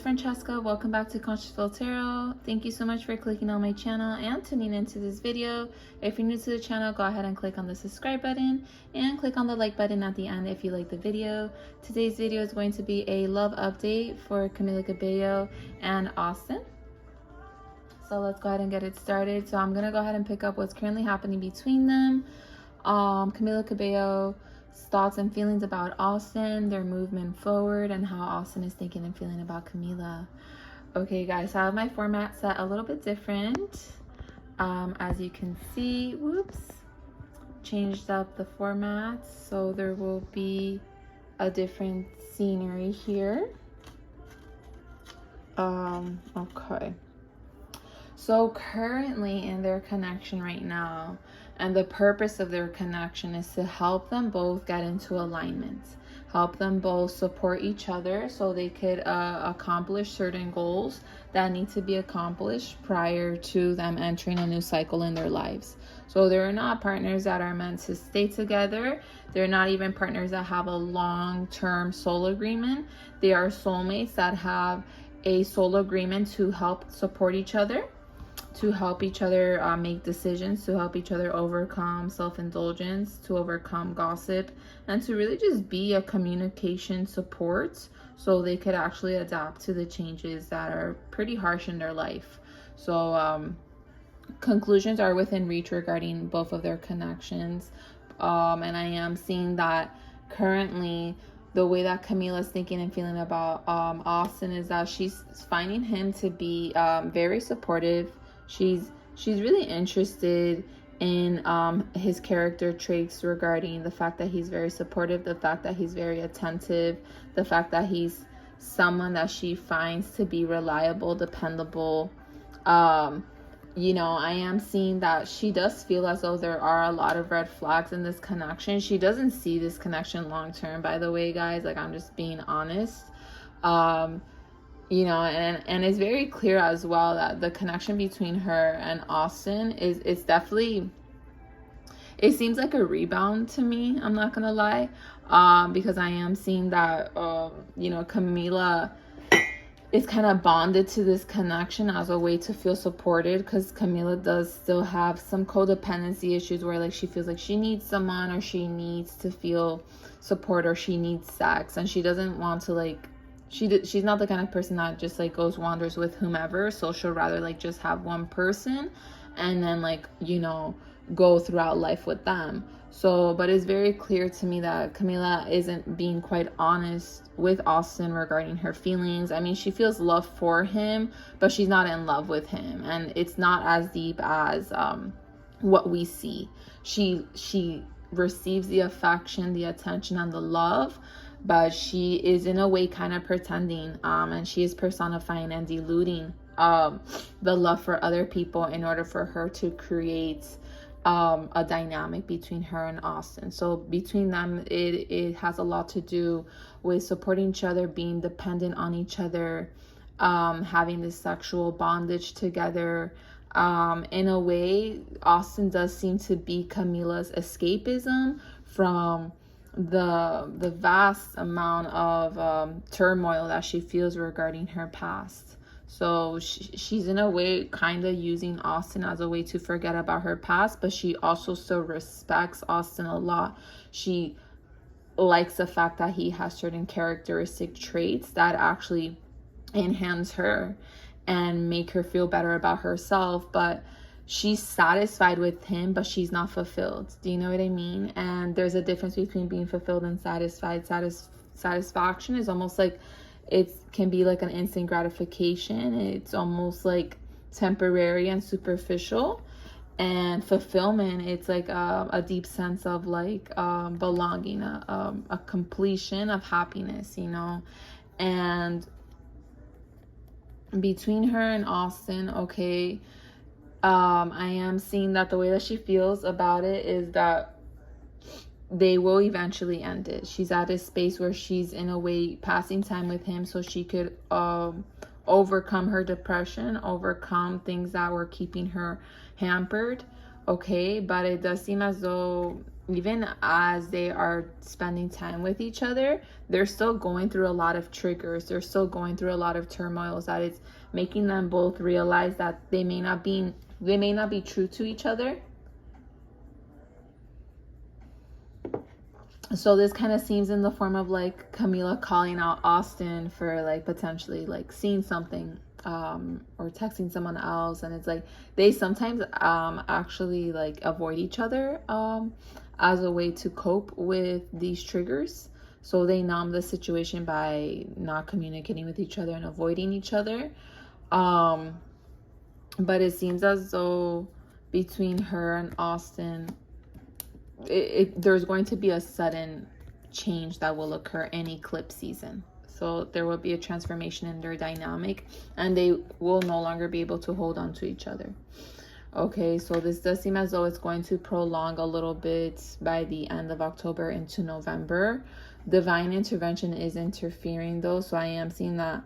Francesca. Welcome back to Consciousful Tarot. Thank you so much for clicking on my channel and tuning into this video. If you're new to the channel, go ahead and click on the subscribe button and click on the like button at the end if you like the video. Today's video is going to be a love update for Camila and Austin. So let's go ahead and get it started. So I'm going to go ahead and pick up what's currently happening between them. Camila thoughts and feelings about Austin, their movement forward, and how Austin is thinking and feeling about Camila. Okay guys, so I have my format set a little bit different. As you can see, changed up the format, so there will be a different scenery here. Okay, so currently in their connection right now, and the purpose of their connection is to help them both get into alignment, help them both support each other so they could accomplish certain goals that need to be accomplished prior to them entering a new cycle in their lives. So they're not partners that are meant to stay together. They're not even partners that have a long-term soul agreement. They are soulmates that have a soul agreement to help support each other, to help each other make decisions, to help each other overcome self-indulgence, to overcome gossip, and to really just be a communication support so they could actually adapt to the changes that are pretty harsh in their life. So conclusions are within reach regarding both of their connections. And I am seeing that currently the way that Camila is thinking and feeling about Austin is that she's finding him to be very supportive. She's really interested in his character traits regarding the fact that he's very supportive, the fact that he's very attentive, the fact that he's someone that she finds to be reliable, dependable. You know, I am seeing that she does feel as though there are a lot of red flags in this connection. She doesn't see this connection long term, by the way, guys. Like, I'm just being honest. You know, and it's very clear as well that the connection between her and Austin is definitely, it seems like a rebound to me, I'm not gonna lie, because I am seeing that you know, Camila is kind of bonded to this connection as a way to feel supported, because Camila does still have some codependency issues where, like, she feels like she needs someone, or she needs to feel support, or she needs sex, and she doesn't want to, like, she's not the kind of person that just, like, wanders with whomever. So she'll rather, like, just have one person and then, like, you know, go throughout life with them. So, but it's very clear to me that Camila isn't being quite honest with Austin regarding her feelings. I mean, she feels love for him, but she's not in love with him, and it's not as deep as what we see. She receives the affection, the attention, and the love, but she is in a way kind of pretending, and she is personifying and diluting the love for other people in order for her to create a dynamic between her and Austin. So between them, it has a lot to do with supporting each other, being dependent on each other, having this sexual bondage together. In a way, Austin does seem to be Camila's escapism from the vast amount of turmoil that she feels regarding her past. So she's in a way kind of using Austin as a way to forget about her past, but she also still respects Austin a lot. She likes the fact that he has certain characteristic traits that actually enhance her and make her feel better about herself, but she's satisfied with him, but she's not fulfilled. Do you know what I mean? And there's a difference between being fulfilled and satisfied. Satisfaction is almost like, it can be like an instant gratification. It's almost like temporary and superficial. And fulfillment, it's like a deep sense of, like, belonging, a completion of happiness, you know. And between her and Austin, okay, I am seeing that the way that she feels about it is that they will eventually end it. She's at a space where she's in a way passing time with him so she could overcome her depression, overcome things that were keeping her hampered, okay? But it does seem as though even as they are spending time with each other, they're still going through a lot of triggers. They're still going through a lot of turmoils that it's making them both realize that they may not be true to each other. So this kind of seems in the form of like Camila calling out Austin for like potentially like seeing something or texting someone else, and it's like they sometimes actually like avoid each other as a way to cope with these triggers. So they numb the situation by not communicating with each other and avoiding each other. But it seems as though between her and Austin, there's going to be a sudden change that will occur in eclipse season. So there will be a transformation in their dynamic, and they will no longer be able to hold on to each other. Okay, so this does seem as though it's going to prolong a little bit by the end of October into November. Divine intervention is interfering though, so I am seeing that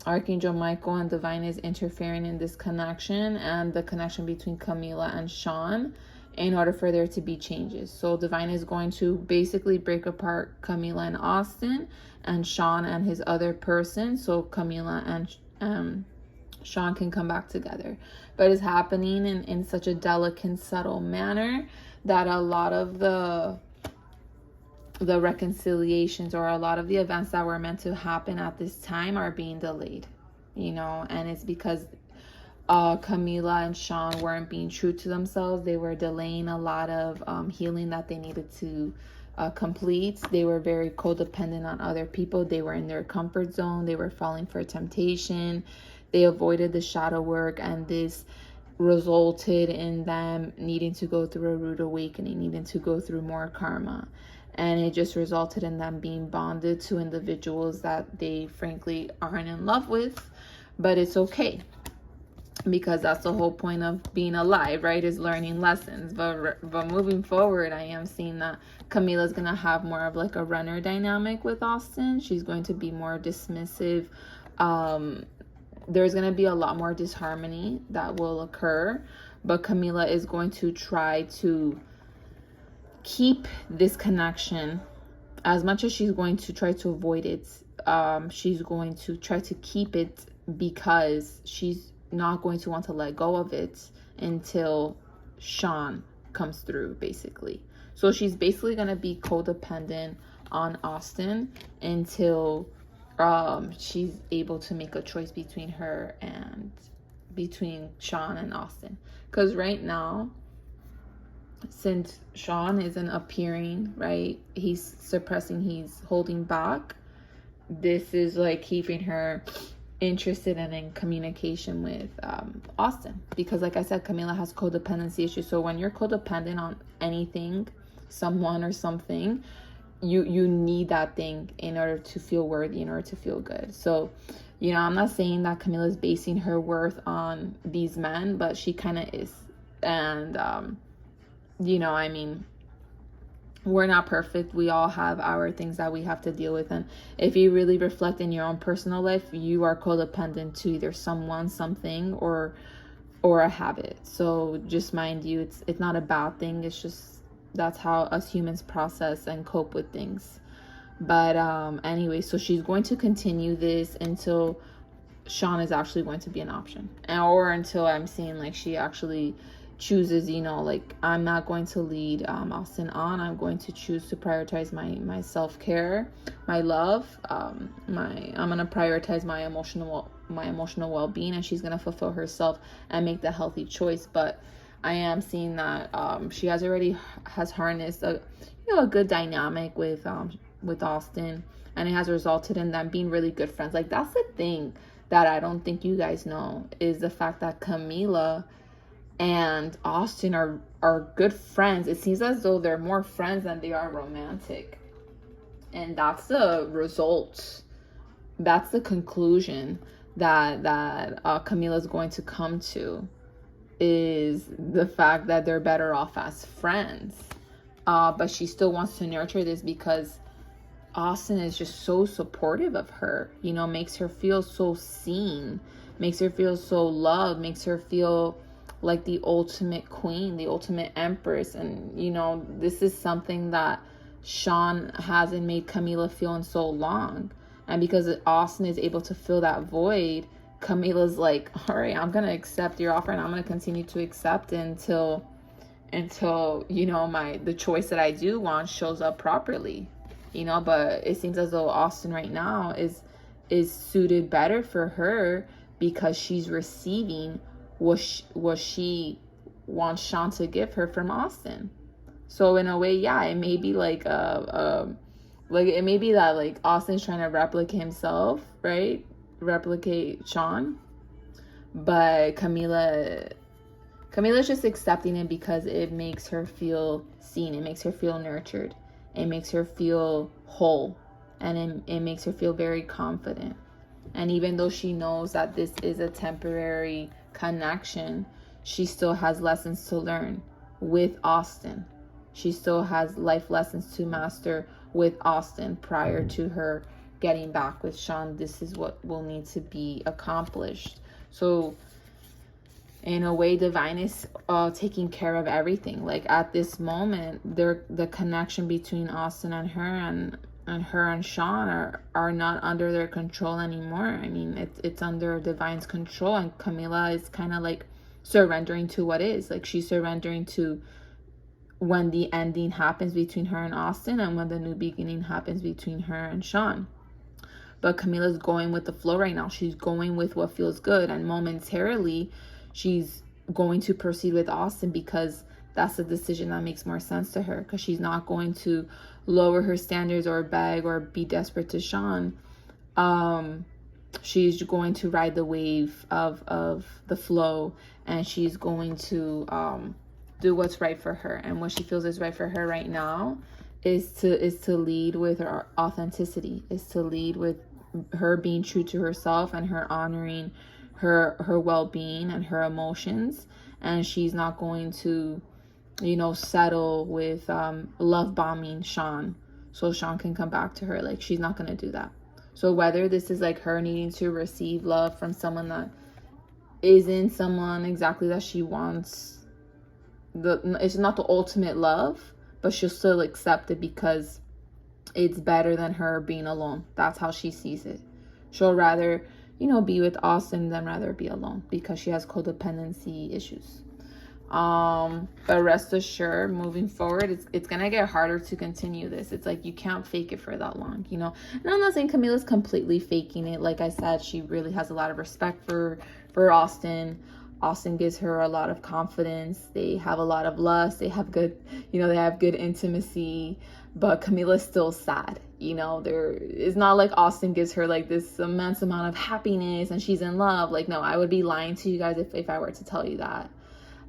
Archangel Michael and Divine is interfering in this connection and the connection between Camila and Sean, in order for there to be changes. So Divine is going to basically break apart Camila and Austin, and Sean and his other person, so Camila and Sean can come back together. But it's happening in such a delicate, subtle manner that a lot of the reconciliations or a lot of the events that were meant to happen at this time are being delayed, you know, and it's because Camila and Sean weren't being true to themselves. They were delaying a lot of healing that they needed to complete. They were very codependent on other people. They were in their comfort zone. They were falling for temptation. They avoided the shadow work, and this resulted in them needing to go through a rude awakening, needing to go through more karma. And it just resulted in them being bonded to individuals that they frankly aren't in love with. But it's okay, because that's the whole point of being alive, right? Is learning lessons. But moving forward, I am seeing that Camila's going to have more of like a runner dynamic with Austin. She's going to be more dismissive. There's going to be a lot more disharmony that will occur. But Camila is going to try to keep this connection as much as she's going to try to avoid it. She's going to try to keep it, because she's not going to want to let go of it until Sean comes through, basically. So she's basically going to be codependent on Austin until she's able to make a choice between Sean and Austin. Because right now, since Sean isn't appearing, right, he's suppressing, he's holding back, this is like keeping her interested and in communication with Austin, because like I said, Camila has codependency issues. So when you're codependent on anything, someone or something, you need that thing in order to feel worthy, in order to feel good. So, you know, I'm not saying that Camila is basing her worth on these men, but she kind of is. And you know, I mean, we're not perfect. We all have our things that we have to deal with. And if you really reflect in your own personal life, you are codependent to either someone, something, or a habit. So just mind you, it's not a bad thing. It's just, that's how us humans process and cope with things. But anyway, so she's going to continue this until Sean is actually going to be an option, or until I'm seeing like she actually chooses, you know, like, I'm not going to lead Austin on. I'm going to choose to prioritize my self-care, my love, I'm going to prioritize my emotional well-being, and she's going to fulfill herself and make the healthy choice. But I am seeing that she has harnessed a good dynamic with Austin, and it has resulted in them being really good friends. Like, that's the thing that I don't think you guys know, is the fact that Camila and Austin are good friends. It seems as though they're more friends than they are romantic. And that's the result. That's the conclusion that Camila is going to come to, is the fact that they're better off as friends. But she still wants to nurture this, because Austin is just so supportive of her, you know, makes her feel so seen, makes her feel so loved, makes her feel like the ultimate queen, the ultimate empress. And, you know, this is something that Sean hasn't made Camila feel in so long. And because Austin is able to fill that void, Camila's like, all right, I'm going to accept your offer, and I'm going to continue to accept until you know, the choice that I do want shows up properly, you know. But it seems as though Austin right now is suited better for her, because she's receiving what she wants Sean to give her from Austin. So in a way, yeah, it may be like it may be that like Austin's trying to replicate himself, right? Replicate Sean. But Camila's just accepting it because it makes her feel seen. It makes her feel nurtured. It makes her feel whole. And it makes her feel very confident. And even though she knows that this is a temporary connection, she still has lessons to learn with Austin. She still has life lessons to master with Austin prior to her getting back with Sean. This is what will need to be accomplished. So in a way, divine is taking care of everything. Like at this moment, the connection between Austin and her and Sean are not under their control anymore. I mean, it's under divine's control, and Camila is kind of like surrendering to what is. Like she's surrendering to when the ending happens between her and Austin, and when the new beginning happens between her and Sean. But Camila's going with the flow right now. She's going with what feels good, and momentarily she's going to proceed with Austin because that's the decision that makes more sense to her, because she's not going to lower her standards or beg or be desperate to Sean. She's going to ride the wave of the flow, and she's going to do what's right for her. And what she feels is right for her right now is to lead with her authenticity, is to lead with her being true to herself and her honoring her well-being and her emotions. And she's not going to, you know, settle with love bombing Sean so Sean can come back to her. Like, she's not going to do that. So whether this is like her needing to receive love from someone that isn't someone exactly that she wants, it's not the ultimate love, but she'll still accept it because it's better than her being alone. That's how she sees it. She'll rather, you know, be with Austin than rather be alone, because she has codependency issues. But rest assured, moving forward, it's gonna get harder to continue this. It's like you can't fake it for that long, you know. And I'm not saying Camila's completely faking it. Like I said, she really has a lot of respect for Austin. Austin gives her a lot of confidence. They have a lot of lust. They have good, you know, they have good intimacy. But Camila's still sad, you know. It's not like Austin gives her like this immense amount of happiness and she's in love. Like, no, I would be lying to you guys if I were to tell you that.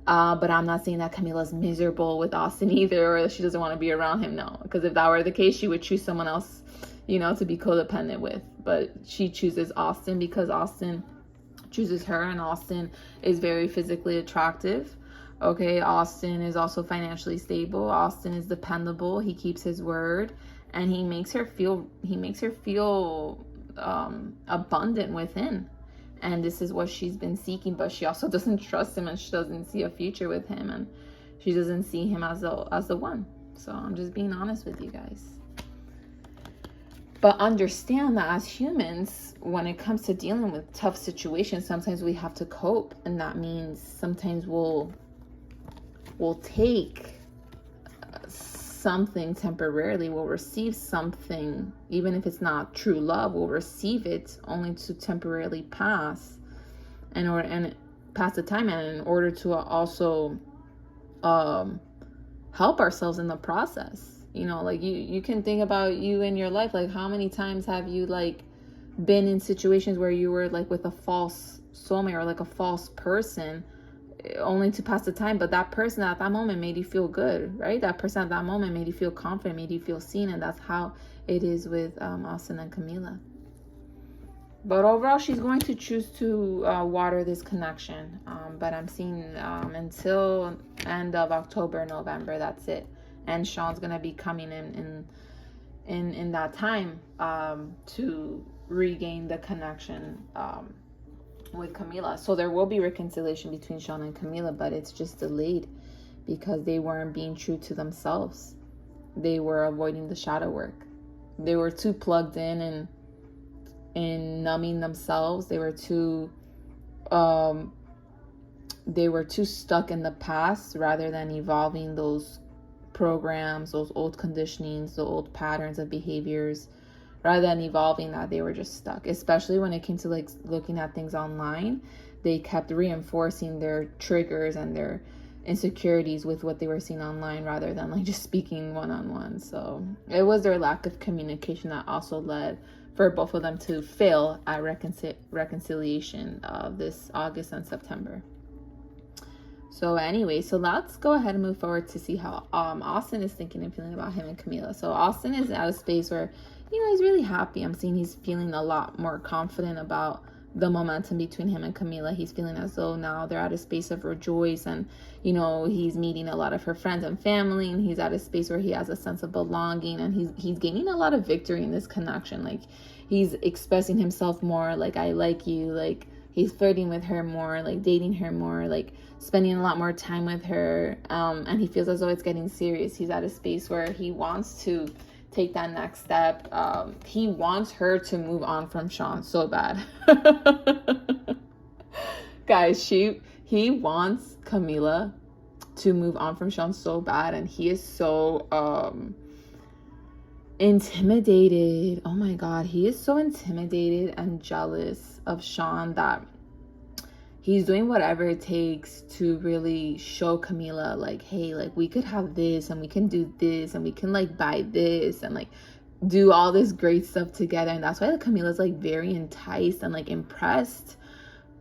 But I'm not saying that Camila's miserable with Austin either, or she doesn't want to be around him. No, because if that were the case, she would choose someone else, you know, to be codependent with. But she chooses Austin because Austin chooses her, and Austin is very physically attractive. Okay, Austin is also financially stable. Austin is dependable. He keeps his word, and he makes her feel abundant within. And this is what she's been seeking, but she also doesn't trust him, and she doesn't see a future with him, and she doesn't see him as the one. So I'm just being honest with you guys. But understand that as humans, when it comes to dealing with tough situations, sometimes we have to cope, and that means sometimes we'll take something temporarily, we'll receive something, even if it's not true love, we'll receive it only to temporarily pass and pass the time, and in order to also help ourselves in the process. You know, like you can think about you in your life, like how many times have you like been in situations where you were like with a false soulmate or like a false person, only to pass the time, but that person at that moment made you feel good, right? That person at that moment made you feel confident, made you feel seen, and that's how it is with Austin and Camila. But overall, she's going to choose to water this connection. But I'm seeing until end of October, November, that's it. And Sean's gonna be coming in that time to regain the connection with Camila. So there will be reconciliation between Sean and Camila, but it's just delayed because they weren't being true to themselves. They were avoiding the shadow work. They were too plugged in and numbing themselves. They were too stuck in the past rather than evolving those programs, those old conditionings, the old patterns of behaviors. Rather than evolving that, they were just stuck. Especially when it came to like looking at things online, they kept reinforcing their triggers and their insecurities with what they were seeing online rather than like just speaking one-on-one. So it was their lack of communication that also led for both of them to fail at reconciliation this August and September. So anyway, so let's go ahead and move forward to see how Austin is thinking and feeling about him and Camila. So Austin is at a space where, he's really happy. I'm seeing he's feeling a lot more confident about the momentum between him and Camila. He's feeling as though now they're at a space of rejoice, and he's meeting a lot of her friends and family, and he's at a space where he has a sense of belonging, and he's gaining a lot of victory in this connection. Like, he's expressing himself more, like, I like you, like he's flirting with her more, like dating her more, like spending a lot more time with her, and he feels as though it's getting serious. He's at a space where he wants to take that next step. He wants her to move on from Sean so bad. Guys, he wants Camila to move on from Sean so bad, and he is so intimidated. Oh my God, he is so intimidated and jealous of Sean that he's doing whatever it takes to really show Camila, like, hey, like, we could have this, and we can do this, and we can, like, buy this, and, like, do all this great stuff together. And that's why Camila's, like, very enticed and, like, impressed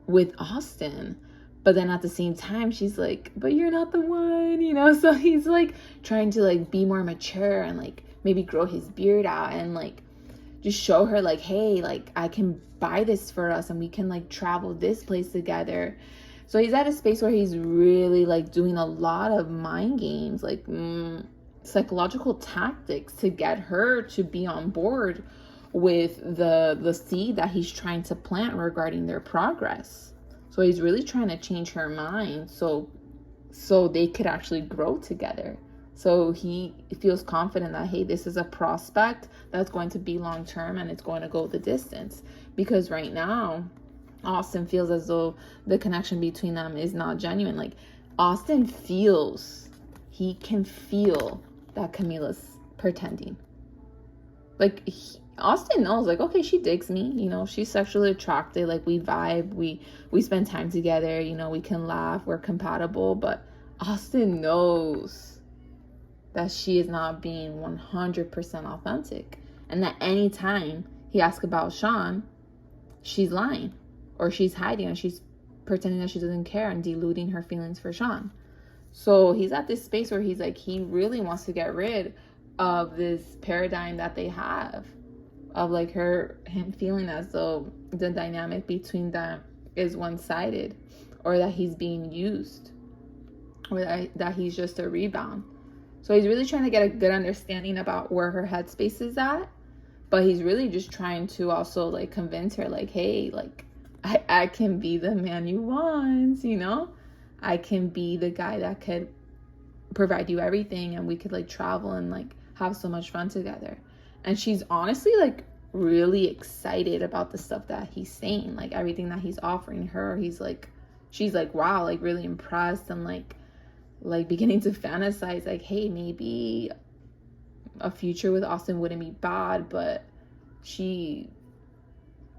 with Austin. But then at the same time, she's like, but you're not the one, So he's, like, trying to, like, be more mature and, like, maybe grow his beard out and, like, just show her, like, hey, like, I can buy this for us, and we can, like, travel this place together. So he's at a space where he's really, like, doing a lot of mind games, like psychological tactics to get her to be on board with the seed that he's trying to plant regarding their progress. So he's really trying to change her mind so they could actually grow together. So he feels confident that, hey, this is a prospect that's going to be long term, and it's going to go the distance. Because right now, Austin feels as though the connection between them is not genuine. Like, Austin he can feel that Camila's pretending. Like, Austin knows, like, okay, she digs me, she's sexually attracted, like, we vibe, we spend time together, we can laugh, we're compatible. But Austin knows that she is not being 100% authentic, and that anytime he asks about Sean, she's lying, or she's hiding, or she's pretending that she doesn't care and diluting her feelings for Sean. So he's at this space where he's like, he really wants to get rid of this paradigm that they have of, like, him feeling as though the dynamic between them is one-sided, or that he's being used, or that he's just a rebound. So he's really trying to get a good understanding about where her headspace is at. But he's really just trying to also, like, convince her, like, hey, like, I can be the man you want, I can be the guy that could provide you everything, and we could, like, travel and, like, have so much fun together. And she's honestly, like, really excited about the stuff that he's saying, like, everything that he's offering her. She's like, wow, like, really impressed, and, like beginning to fantasize, like, hey, maybe a future with Austin wouldn't be bad, but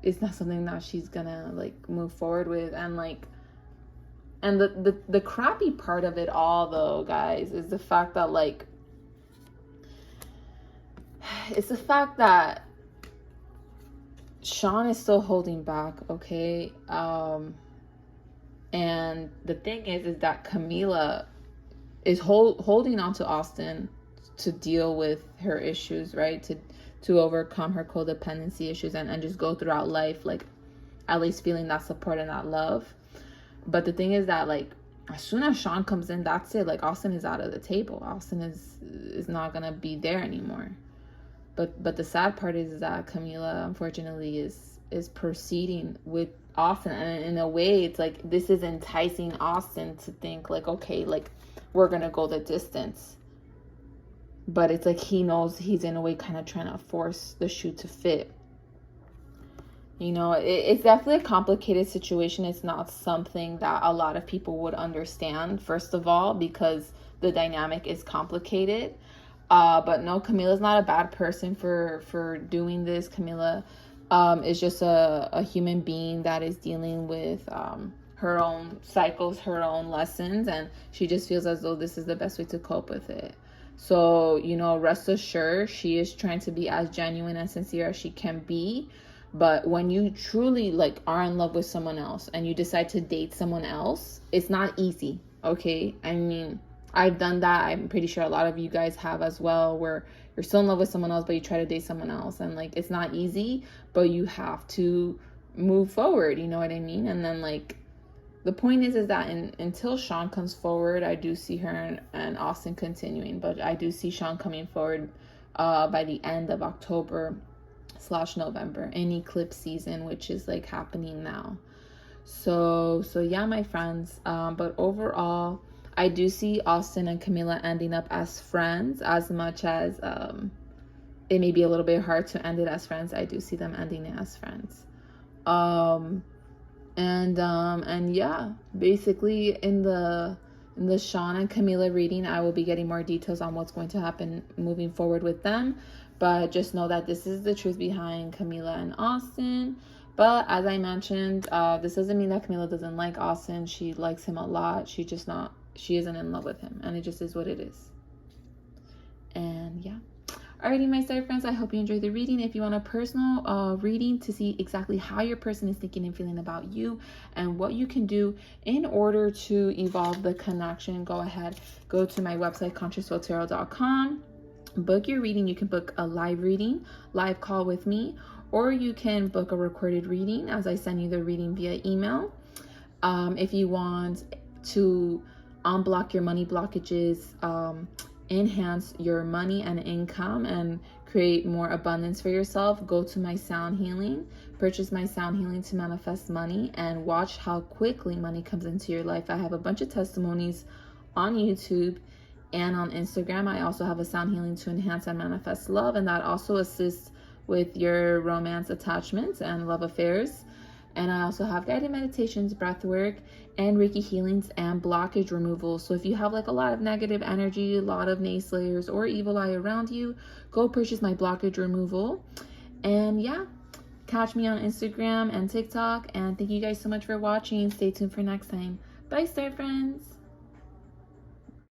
it's not something that she's gonna, like, move forward with. And, like, and the crappy part of it all, though, guys, is the fact that, like, it's the fact that Sean is still holding back, okay? And the thing is that Camila is holding on to Austin to deal with her issues, right? To overcome her codependency issues and just go throughout life, like, at least feeling that support and that love. But the thing is that, like, as soon as Sean comes in, that's it. Like, Austin is out of the table. Austin is not gonna be there anymore. But the sad part is that Camila, unfortunately, is proceeding with Austin. And in a way, it's like this is enticing Austin to think like, okay, like we're gonna go the distance. But it's like he knows he's in a way kind of trying to force the shoe to fit. You know, it's definitely a complicated situation. It's not something that a lot of people would understand, first of all, because the dynamic is complicated. But no, Camila's not a bad person for doing this. Camila is just a human being that is dealing with her own cycles, her own lessons, and she just feels as though this is the best way to cope with it. So, you know, rest assured, she is trying to be as genuine and sincere as she can be. But when you truly like are in love with someone else and you decide to date someone else, it's not easy, okay? I mean, I've done that. I'm pretty sure a lot of you guys have as well, where you're still in love with someone else, but you try to date someone else. And like, it's not easy, but you have to move forward, you know what I mean? And then like, the point is that until Sean comes forward, I do see her and Austin continuing, but I do see Sean coming forward by the end of October/November, in eclipse season, which is like happening now. So yeah, my friends. But overall, I do see Austin and Camila ending up as friends, as much as it may be a little bit hard to end it as friends. I do see them ending it as friends. And yeah, basically in the Sean and Camila reading, I will be getting more details on what's going to happen moving forward with them. But just know that this is the truth behind Camila and Austin. But as I mentioned, this doesn't mean that Camila doesn't like Austin. She likes him a lot. She isn't in love with him. And it just is what it is. And yeah. Alrighty, my star friends, I hope you enjoyed the reading. If you want a personal reading to see exactly how your person is thinking and feeling about you and what you can do in order to evolve the connection, go ahead, go to my website, consciousful.com. Book your reading. You can book a live reading, live call with me, or you can book a recorded reading as I send you the reading via email. If you want to unblock your money blockages, enhance your money and income, and create more abundance for yourself, go to my sound healing, purchase my sound healing to manifest money, and watch how quickly money comes into your life. I have a bunch of testimonies on YouTube and on Instagram. I also have a sound healing to enhance and manifest love, and that also assists with your romance attachments and love affairs. And I also have guided meditations, breath work, and Reiki healings and blockage removal. So if you have like a lot of negative energy, a lot of naysayers or evil eye around you, go purchase my blockage removal. And yeah, catch me on Instagram and TikTok. And thank you guys so much for watching. Stay tuned for next time. Bye, star friends.